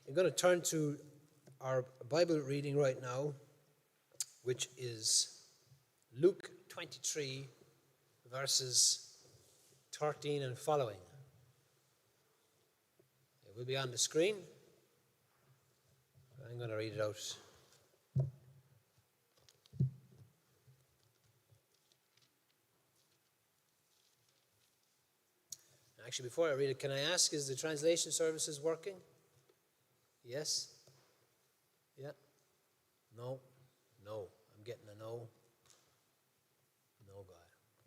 I'm going to turn to our Bible reading right now, which is Luke 23, verses 13 and following. It will be on the screen. I'm going to read it out. Actually, before I read it, can I ask, is the translation services working? Yes? Yeah? No? No. I'm getting a no. No, God.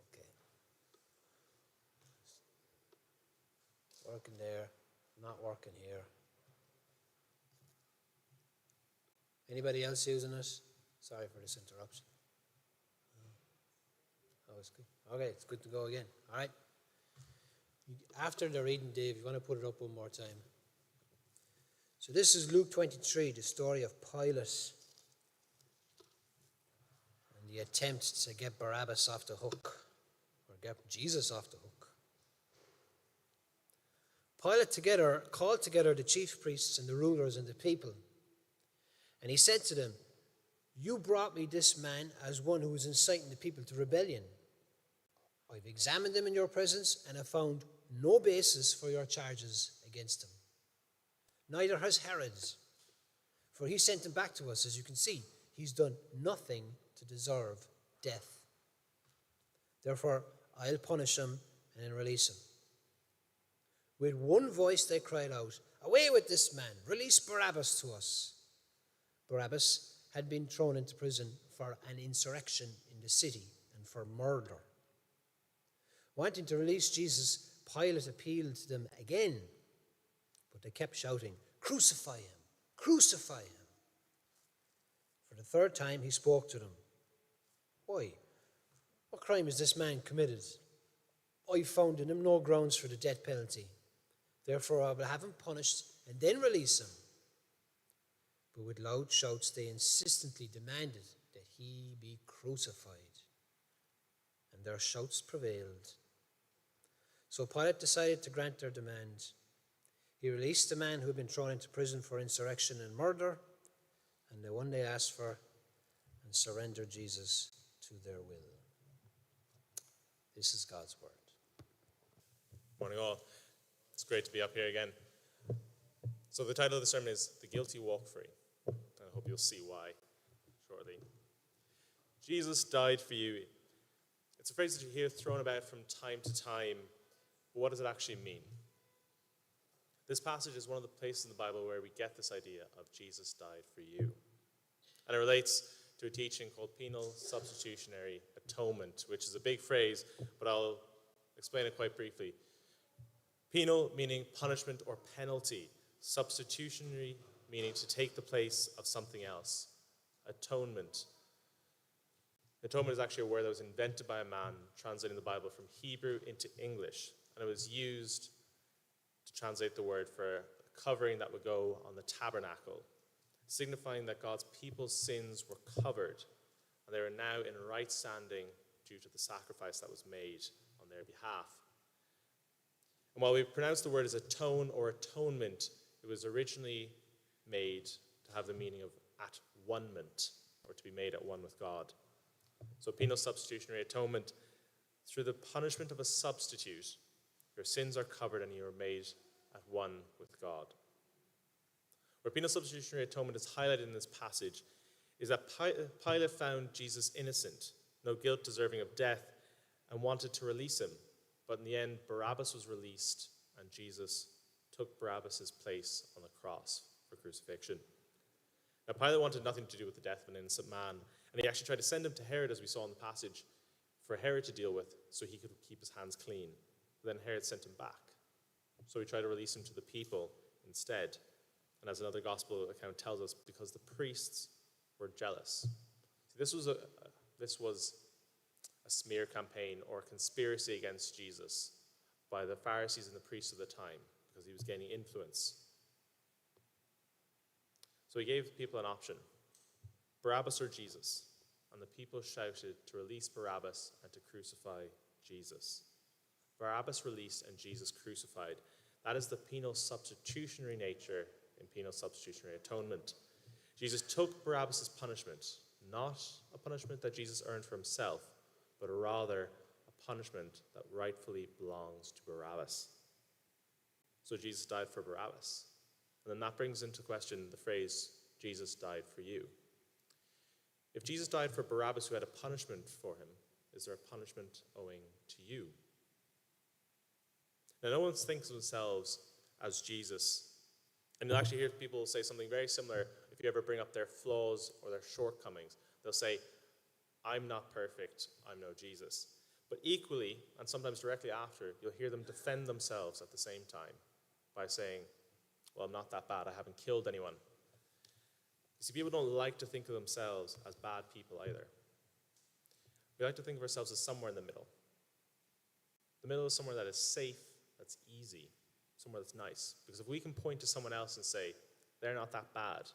Okay. Working there. Not working here. Anybody else using it? Sorry for this interruption. Oh, it's good. Okay, it's good to go again. All right. After the reading, Dave, you want to put it up one more time. So this is Luke 23, the story of Pilate and the attempt to get Barabbas off the hook, or get Jesus off the hook. Pilate called together the chief priests and the rulers and the people, and he said to them, "You brought me this man as one who was inciting the people to rebellion. I've examined him in your presence and have found no basis for your charges against him. Neither has Herod, for he sent him back to us. As you can see, he's done nothing to deserve death. Therefore, I'll punish him and then release him." With one voice they cried out, "Away with this man! Release Barabbas to us." Barabbas had been thrown into prison for an insurrection in the city and for murder. Wanting to release Jesus, Pilate appealed to them again, but they kept shouting, "Crucify him! Crucify him!" For the third time he spoke to them. "Why? What crime has this man committed? I found in him no grounds for the death penalty. Therefore I will have him punished and then release him." But with loud shouts they insistently demanded that he be crucified, and their shouts prevailed. So Pilate decided to grant their demand. He released the man who had been thrown into prison for insurrection and murder, and the one they asked for, and surrendered Jesus to their will. This is God's word. Morning all. It's great to be up here again. So the title of the sermon is "The Guilty Walk Free." I hope you'll see why shortly. Jesus died for you. It's a phrase that you hear thrown about from time to time, but what does it actually mean? This passage is one of the places in the Bible where we get this idea of Jesus died for you. And it relates to a teaching called penal substitutionary atonement, which is a big phrase, but I'll explain it quite briefly. Penal meaning punishment or penalty. Substitutionary meaning to take the place of something else. Atonement. Atonement is actually a word that was invented by a man translating the Bible from Hebrew into English. And it was used to translate the word for a covering that would go on the tabernacle, signifying that God's people's sins were covered, and they were now in right standing due to the sacrifice that was made on their behalf. And while we pronounce the word as atone or atonement, it was originally made to have the meaning of at one-ment, or to be made at one with God. So penal substitutionary atonement, through the punishment of a substitute, your sins are covered and you are made at one with God. Where penal substitutionary atonement is highlighted in this passage is that Pilate found Jesus innocent, no guilt deserving of death, and wanted to release him. But in the end, Barabbas was released, and Jesus took Barabbas' place on the cross for crucifixion. Now, Pilate wanted nothing to do with the death of an innocent man, and he actually tried to send him to Herod, as we saw in the passage, for Herod to deal with so he could keep his hands clean. But then Herod sent him back. So he tried to release him to the people instead. And as another gospel account tells us, because the priests were jealous. This was a smear campaign or a conspiracy against Jesus by the Pharisees and the priests of the time, because he was gaining influence. So he gave people an option, Barabbas or Jesus. And the people shouted to release Barabbas and to crucify Jesus. Barabbas released and Jesus crucified. That is the penal substitutionary nature in penal substitutionary atonement. Jesus took Barabbas' punishment, not a punishment that Jesus earned for himself, but rather a punishment that rightfully belongs to Barabbas. So Jesus died for Barabbas. And then that brings into question the phrase, Jesus died for you. If Jesus died for Barabbas, who had a punishment for him, is there a punishment owing to you? Now, no one thinks of themselves as Jesus. And you'll actually hear people say something very similar if you ever bring up their flaws or their shortcomings. They'll say, I'm not perfect, I'm no Jesus. But equally, and sometimes directly after, you'll hear them defend themselves at the same time by saying, well, I'm not that bad, I haven't killed anyone. You see, people don't like to think of themselves as bad people either. We like to think of ourselves as somewhere in the middle. The middle is somewhere that is safe, that's easy, somewhere that's nice. Because if we can point to someone else and say, they're not that bad,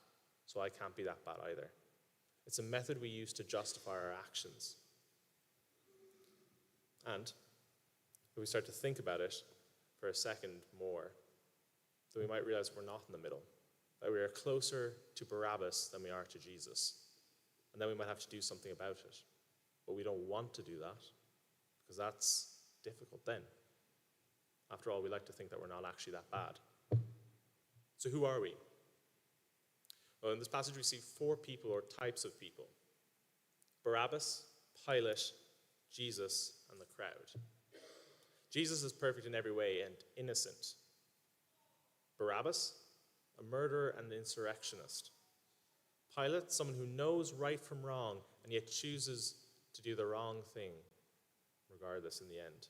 so I can't be that bad either. It's a method we use to justify our actions. And if we start to think about it for a second more, then we might realize we're not in the middle, that we are closer to Barabbas than we are to Jesus. And then we might have to do something about it. But we don't want to do that, because that's difficult then. After all, we like to think that we're not actually that bad. So who are we? Well, in this passage we see 4 people or types of people. Barabbas, Pilate, Jesus, and the crowd. Jesus is perfect in every way and innocent. Barabbas, a murderer and an insurrectionist. Pilate, someone who knows right from wrong and yet chooses to do the wrong thing regardless in the end.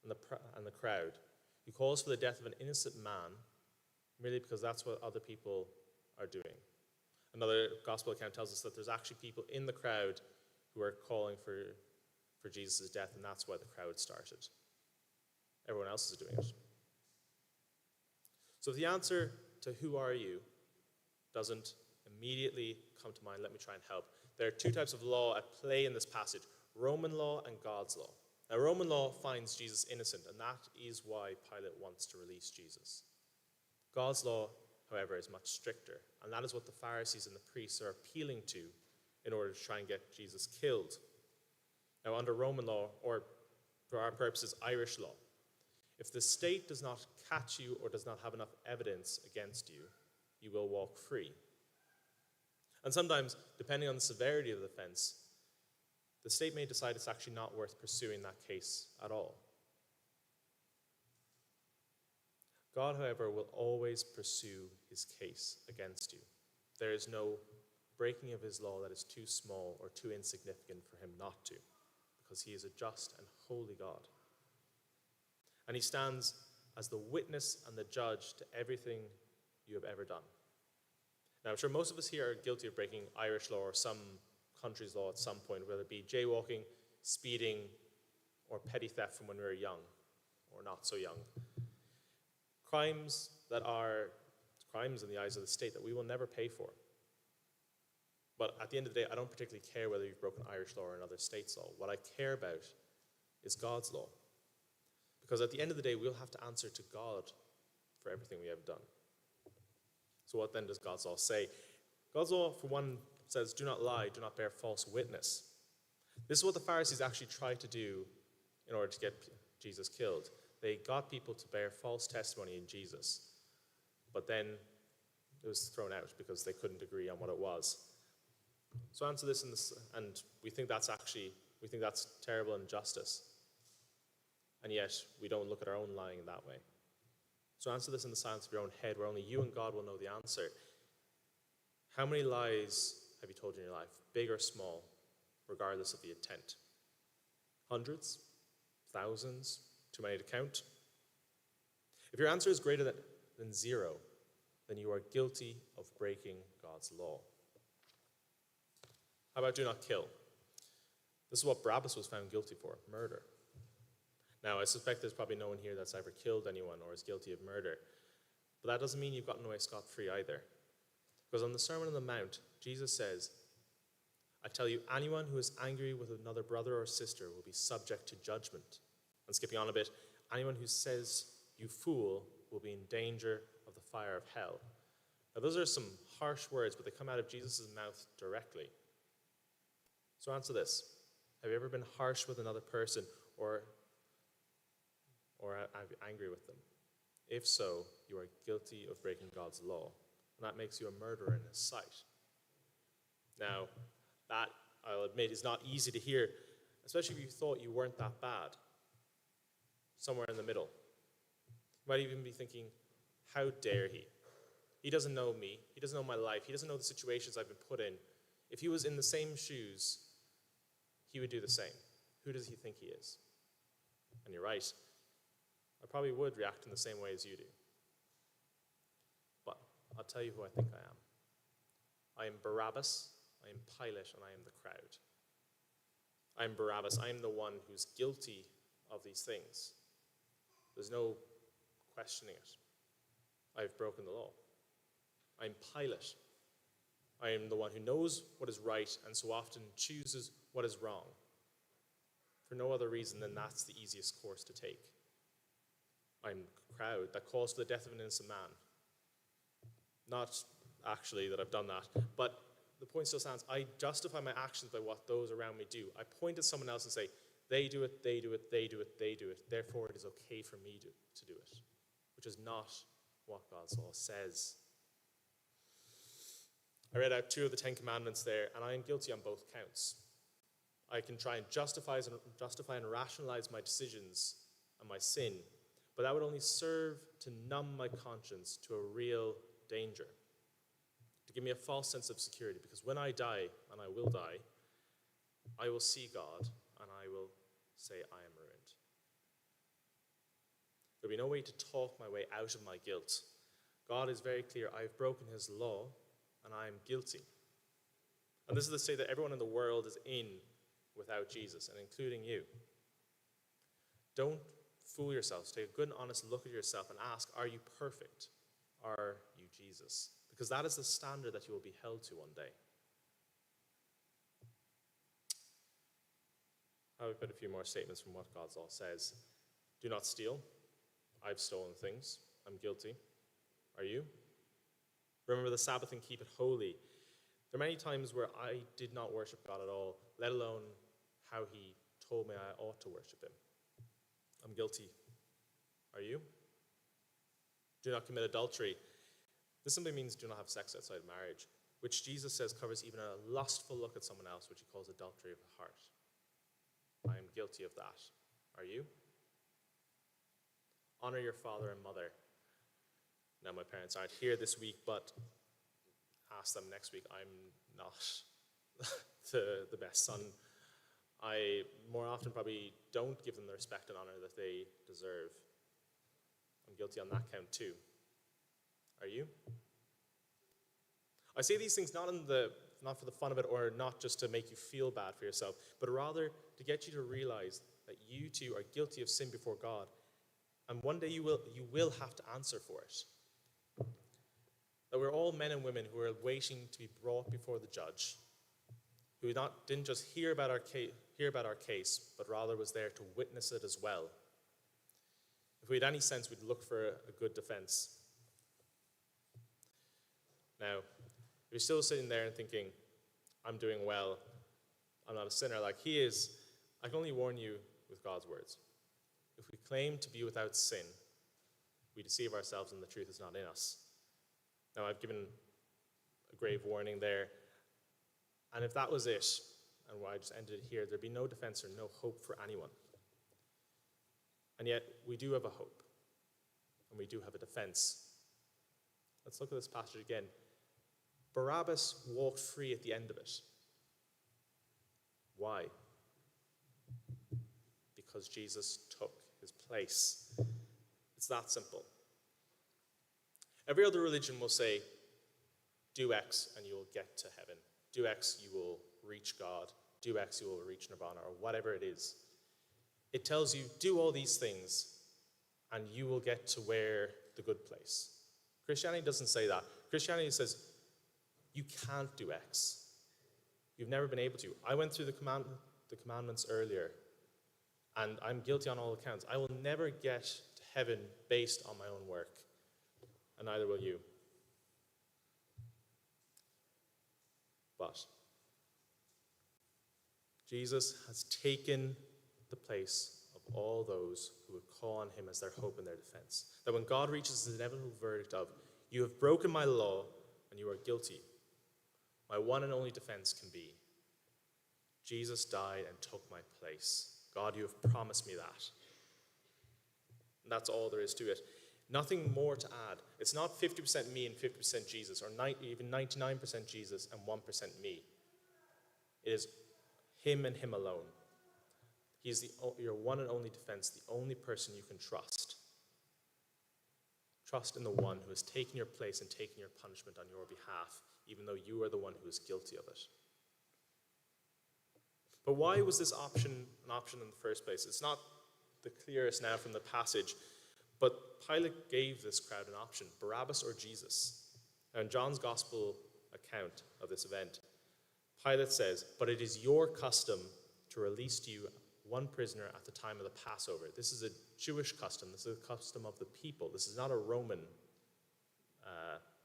And the crowd, who calls for the death of an innocent man merely because that's what other people are doing. Another gospel account tells us that there's actually people in the crowd who are calling for Jesus' death, and that's why the crowd started. Everyone else is doing it. So if the answer to who are you doesn't immediately come to mind, let me try and help. There are 2 types of law at play in this passage, Roman law and God's law. Now, Roman law finds Jesus innocent, and that is why Pilate wants to release Jesus. God's law, however, is much stricter, and that is what the Pharisees and the priests are appealing to in order to try and get Jesus killed. Now, under Roman law, or for our purposes, Irish law, if the state does not catch you or does not have enough evidence against you, you will walk free. And sometimes, depending on the severity of the offense, the state may decide it's actually not worth pursuing that case at all. God, however, will always pursue his case against you. There is no breaking of his law that is too small or too insignificant for him not to, because he is a just and holy God. And he stands as the witness and the judge to everything you have ever done. Now, I'm sure most of us here are guilty of breaking Irish law or some country's law at some point, whether it be jaywalking, speeding, or petty theft from when we were young or not so young. Crimes that are crimes in the eyes of the state that we will never pay for. But at the end of the day, I don't particularly care whether you've broken Irish law or another state's law. What I care about is God's law. Because at the end of the day, we'll have to answer to God for everything we have done. So what then does God's law say? God's law, for one, says, do not lie, do not bear false witness. This is what the Pharisees actually tried to do in order to get Jesus killed. They got people to bear false testimony in Jesus. But then it was thrown out because they couldn't agree on what it was. So answer this, and we think that's terrible injustice. And yet, we don't look at our own lying in that way. So answer this in the silence of your own head, where only you and God will know the answer. How many lies have you told in your life, big or small, regardless of the intent? Hundreds? Thousands? Too many to count? If your answer is greater than 0, then you are guilty of breaking God's law. How about do not kill? This is what Barabbas was found guilty for, murder. Now, I suspect there's probably no one here that's ever killed anyone or is guilty of murder. But that doesn't mean you've gotten away scot-free either. Because on the Sermon on the Mount, Jesus says, I tell you, anyone who is angry with another brother or sister will be subject to judgment. And skipping on a bit, anyone who says, you fool, will be in danger of the fire of hell. Now, those are some harsh words, but they come out of Jesus' mouth directly. So answer this. Have you ever been harsh with another person or angry with them? If so, you are guilty of breaking God's law, and that makes you a murderer in his sight. Now, that, I'll admit, is not easy to hear, especially if you thought you weren't that bad. Somewhere in the middle. You might even be thinking, how dare he? He doesn't know me. He doesn't know my life. He doesn't know the situations I've been put in. If he was in the same shoes, he would do the same. Who does he think he is? And you're right. I probably would react in the same way as you do. But I'll tell you who I think I am. I am Barabbas, I am Pilate, and I am the crowd. I am Barabbas. I am the one who's guilty of these things. There's no questioning it. I've broken the law. I am Pilate. I am the one who knows what is right and so often chooses what is wrong. For no other reason than that's the easiest course to take. I'm the crowd that calls for the death of an innocent man. Not actually that I've done that, but the point still stands. I justify my actions by what those around me do. I point at someone else and say, they do it, they do it, they do it, they do it. Therefore, it is okay for me to do it, which is not what God's law says. I read out 2 of the 10 commandments there, and I am guilty on both counts. I can try and justify and rationalize my decisions and my sin, but that would only serve to numb my conscience to a real danger, to give me a false sense of security, because when I die, and I will die, I will see God, and I will say I am ruined. There'll be no way to talk my way out of my guilt. God is very clear. I have broken his law, and I am guilty. And this is the state that everyone in the world is in without Jesus, and including you. Don't fool yourselves. Take a good and honest look at yourself and ask, are you perfect? Are you Jesus? Because that is the standard that you will be held to one day. I've got a few more statements from what God's law says. Do not steal. I've stolen things. I'm guilty. Are you? Remember the Sabbath and keep it holy. There are many times where I did not worship God at all, let alone how he told me I ought to worship him. I'm guilty. Are you? Do not commit adultery. This simply means do not have sex outside of marriage, which Jesus says covers even a lustful look at someone else, which he calls adultery of the heart. I am guilty of that. Are you? Honor your father and mother. Now, my parents aren't here this week, but ask them next week. I'm not the best son. I more often probably don't give them the respect and honor that they deserve. I'm guilty on that count too. Are you? I say these things not for the fun of it, or not just to make you feel bad for yourself, but rather to get you to realize that you too are guilty of sin before God, and one day you will have to answer for it. That we're all men and women who are waiting to be brought before the judge, who didn't just hear about our case, but rather was there to witness it as well. If we had any sense, we'd look for a good defense. Now, if you're still sitting there and thinking, I'm doing well, I'm not a sinner like he is, I can only warn you with God's words. If we claim to be without sin, we deceive ourselves and the truth is not in us. Now, I've given a grave warning there, and if that was it, and why I just ended it here, there'd be no defense or no hope for anyone. And yet, we do have a hope, and we do have a defense. Let's look at this passage again. Barabbas walked free at the end of it. Why? Because Jesus took his place. It's that simple. Every other religion will say, do X and you will get to heaven. Do X, you will reach God. Do X, you will reach nirvana, or whatever it is. It tells you, do all these things and you will get to where the good place. Christianity doesn't say that. Christianity says, you can't do X. You've never been able to. I went through the commandments earlier, and I'm guilty on all accounts. I will never get to heaven based on my own work, and neither will you. But Jesus has taken the place of all those who would call on him as their hope and their defense. That when God reaches the inevitable verdict of, you have broken my law and you are guilty, my one and only defense can be, Jesus died and took my place. God, you have promised me that. And that's all there is to it. Nothing more to add. It's not 50% me and 50% Jesus, or even 99% Jesus and 1% me. It is him and him alone. He's your one and only defense, the only person you can trust. Trust in the one who has taken your place and taken your punishment on your behalf, even though you are the one who is guilty of it. But why was this option an option in the first place? It's not the clearest now from the passage, but Pilate gave this crowd an option, Barabbas or Jesus. Now in John's gospel account of this event, Pilate says, but it is your custom to release to you one prisoner at the time of the Passover. This is a Jewish custom. This is a custom of the people. This is not a Roman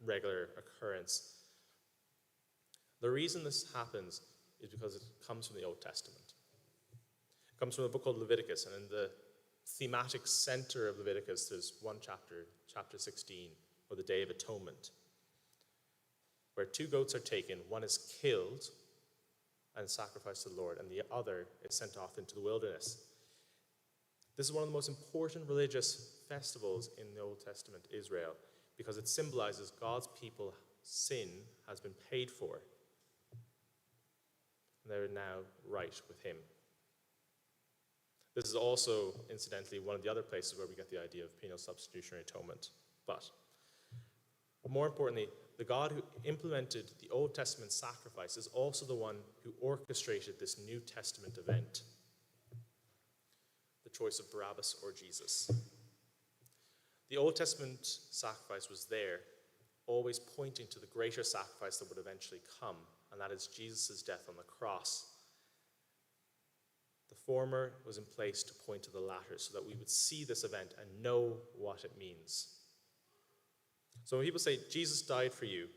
regular occurrence. The reason this happens is because it comes from the Old Testament. It comes from a book called Leviticus, and in the thematic center of Leviticus, there's one chapter, chapter 16, or the Day of Atonement, where two goats are taken. One is killed and sacrificed to the Lord, and the other is sent off into the wilderness. This is one of the most important religious festivals in the Old Testament Israel, because it symbolizes God's people's sin has been paid for. And they're now right with him. This is also, incidentally, one of the other places where we get the idea of penal substitutionary atonement. But more importantly, the God who implemented the Old Testament sacrifice is also the one who orchestrated this New Testament event, the choice of Barabbas or Jesus. The Old Testament sacrifice was there, always pointing to the greater sacrifice that would eventually come, and that is Jesus' death on the cross. The former was in place to point to the latter, so that we would see this event and know what it means. So when people say, Jesus died for you,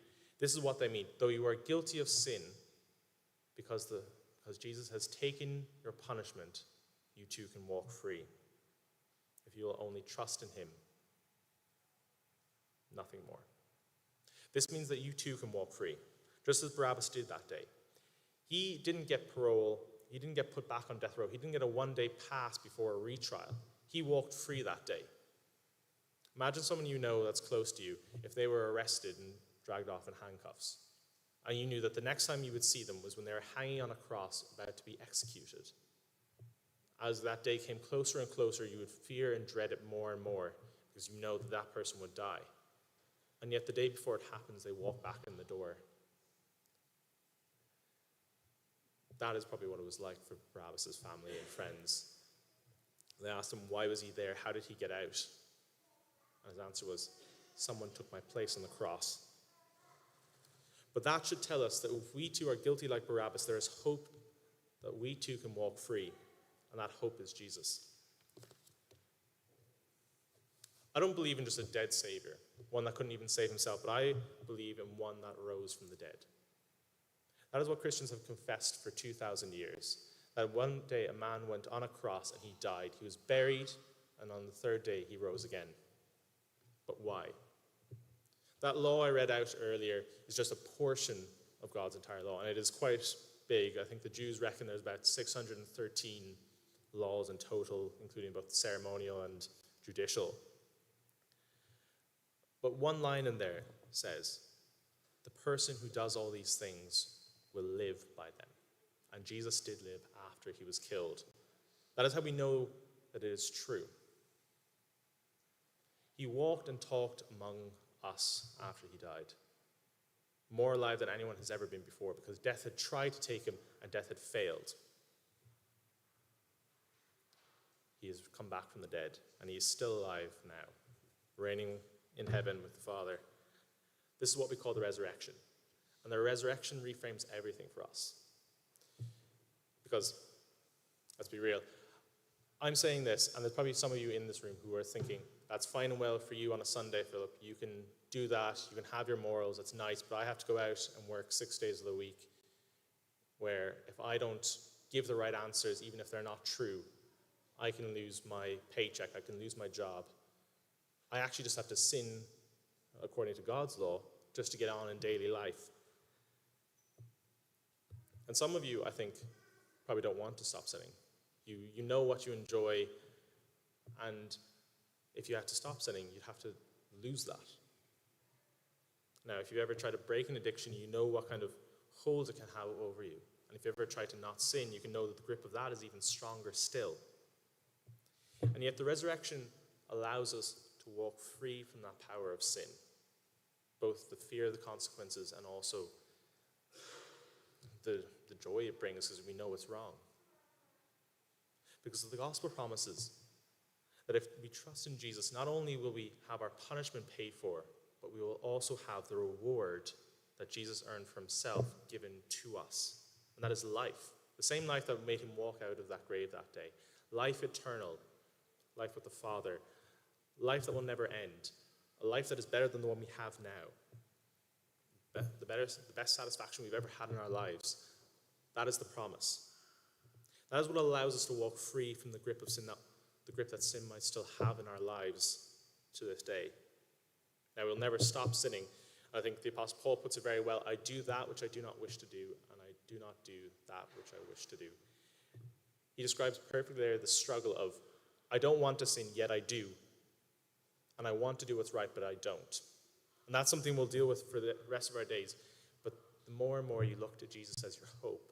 this is what they mean. Though you are guilty of sin, because Jesus has taken your punishment, you too can walk free. If you will only trust in him. Nothing more. This means that you too can walk free, just as Barabbas did that day. He didn't get parole. He didn't get put back on death row. He didn't get a one-day pass before a retrial. He walked free that day. Imagine someone you know that's close to you, if they were arrested and dragged off in handcuffs, and you knew that the next time you would see them was when they were hanging on a cross about to be executed. As that day came closer and closer, you would fear and dread it more and more, because you know that that person would die. And yet the day before it happens, they walk back in the door. That is probably what it was like for Barabbas' family and friends. They asked him, why was he there? How did he get out? And his answer was, someone took my place on the cross. But that should tell us that if we too are guilty like Barabbas, there is hope that we too can walk free. And that hope is Jesus. I don't believe in just a dead savior, one that couldn't even save himself, but I believe in one that rose from the dead. That is what Christians have confessed for 2,000 years, that one day a man went on a cross and he died. He was buried, and on the third day he rose again. But why? That law I read out earlier is just a portion of God's entire law, and it is quite big. I think the Jews reckon there's about 613 laws in total, including both ceremonial and judicial. But one line in there says, the person who does all these things will live by them. And Jesus did live after he was killed. That is how we know that it is true. He walked and talked among us after he died, more alive than anyone has ever been before, because death had tried to take him and death had failed. He has come back from the dead, and he is still alive now, reigning in heaven with the Father. This is what we call the resurrection. And the resurrection reframes everything for us. Because, let's be real, I'm saying this, and there's probably some of you in this room who are thinking, that's fine and well for you on a Sunday, Philip. You can do that, you can have your morals, it's nice, but I have to go out and work 6 days of the week. where if I don't give the right answers, even if they're not true, I can lose my paycheck, I can lose my job. I actually just have to sin according to God's law just to get on in daily life. And some of you, I think, probably don't want to stop sinning. You know what you enjoy, and if you had to stop sinning, you'd have to lose that. Now, if you ever try to break an addiction, you know what kind of hold it can have over you. And if you ever try to not sin, you can know that the grip of that is even stronger still. And yet the resurrection allows us to walk free from that power of sin, both the fear of the consequences and also the joy it brings because we know it's wrong. Because the gospel promises that if we trust in Jesus, not only will we have our punishment paid for, but we will also have the reward that Jesus earned for himself given to us. And that is life. The same life that made him walk out of that grave that day. Life eternal. Life with the Father. Life that will never end. A life that is better than the one we have now. The best satisfaction we've ever had in our lives. That is the promise. That is what allows us to walk free from the grip of sin, the grip that sin might still have in our lives to this day. Now, we'll never stop sinning. I think the Apostle Paul puts it very well. I do that which I do not wish to do, and I do not do that which I wish to do. He describes perfectly there the struggle of, I don't want to sin, yet I do. And I want to do what's right, but I don't. And that's something we'll deal with for the rest of our days. But the more and more you look to Jesus as your hope,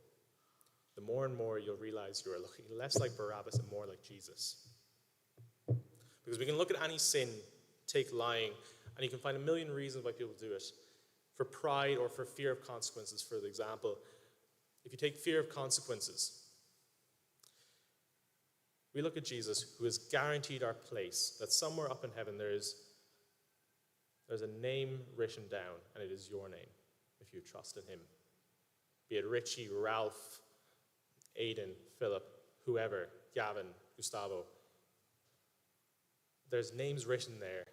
the more and more you'll realize you are looking less like Barabbas and more like Jesus. Because we can look at any sin, take lying, and you can find a million reasons why people do it. For pride or for fear of consequences, for example. If you take fear of consequences, we look at Jesus, who has guaranteed our place, that somewhere up in heaven there's a name written down, and it is your name, if you trust in him. Be it Richie, Ralph, Aidan, Philip, whoever, Gavin, Gustavo. There's names written there,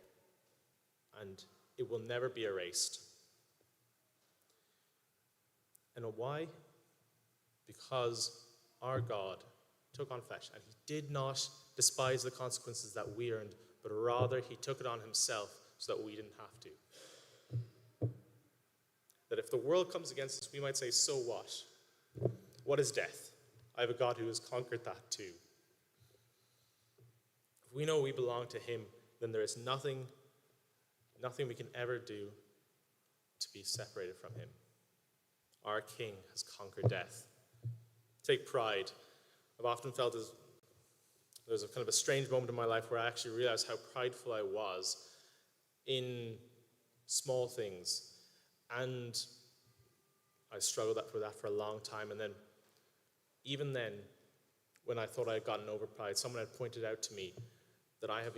and it will never be erased. And why? Because our God took on flesh, and he did not despise the consequences that we earned, but rather he took it on himself so that we didn't have to. That if the world comes against us, we might say, so what? What is death? I have a God who has conquered that too. If we know we belong to him, then there is nothing we can ever do to be separated from him. Our King has conquered death. Take pride. I've often felt there's a kind of a strange moment in my life where I actually realized how prideful I was in small things. And I struggled with that for a long time. And then, even then, when I thought I had gotten over pride, someone had pointed out to me that I have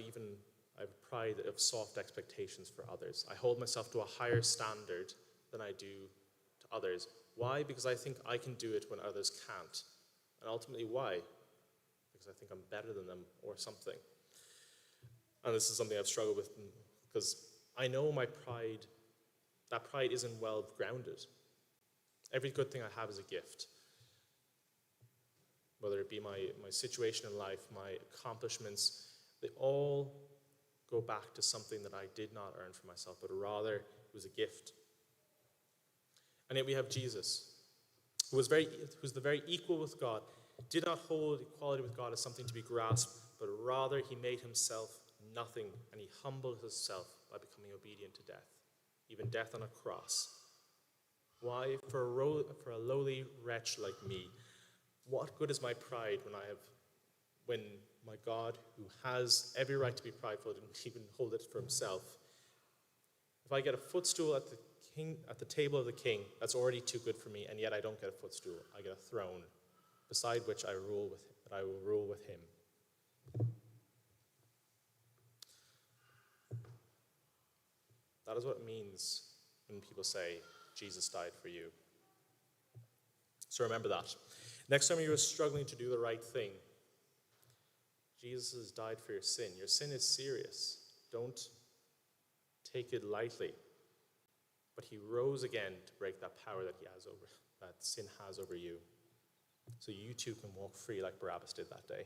pride of soft expectations for others. I hold myself to a higher standard than I do to others. Why? Because I think I can do it when others can't. And ultimately, why? Because I think I'm better than them or something. And this is something I've struggled with because I know that pride isn't well grounded. Every good thing I have is a gift. Whether it be my situation in life, my accomplishments, they all go back to something that I did not earn for myself, but rather it was a gift. And yet we have Jesus, who was the very equal with God, did not hold equality with God as something to be grasped, but rather he made himself nothing, and he humbled himself by becoming obedient to death, even death on a cross. Why? For a lowly wretch like me, what good is my pride when my God, who has every right to be prideful, didn't even hold it for himself? If I get a footstool at the table of the king, that's already too good for me, and yet I don't get a footstool. I get a throne, beside which I will rule with him. That is what it means when people say, Jesus died for you. So remember that. Next time you are struggling to do the right thing, Jesus has died for your sin. Your sin is serious. Don't take it lightly. but he rose again to break that power that sin has over you. So you too can walk free like Barabbas did that day.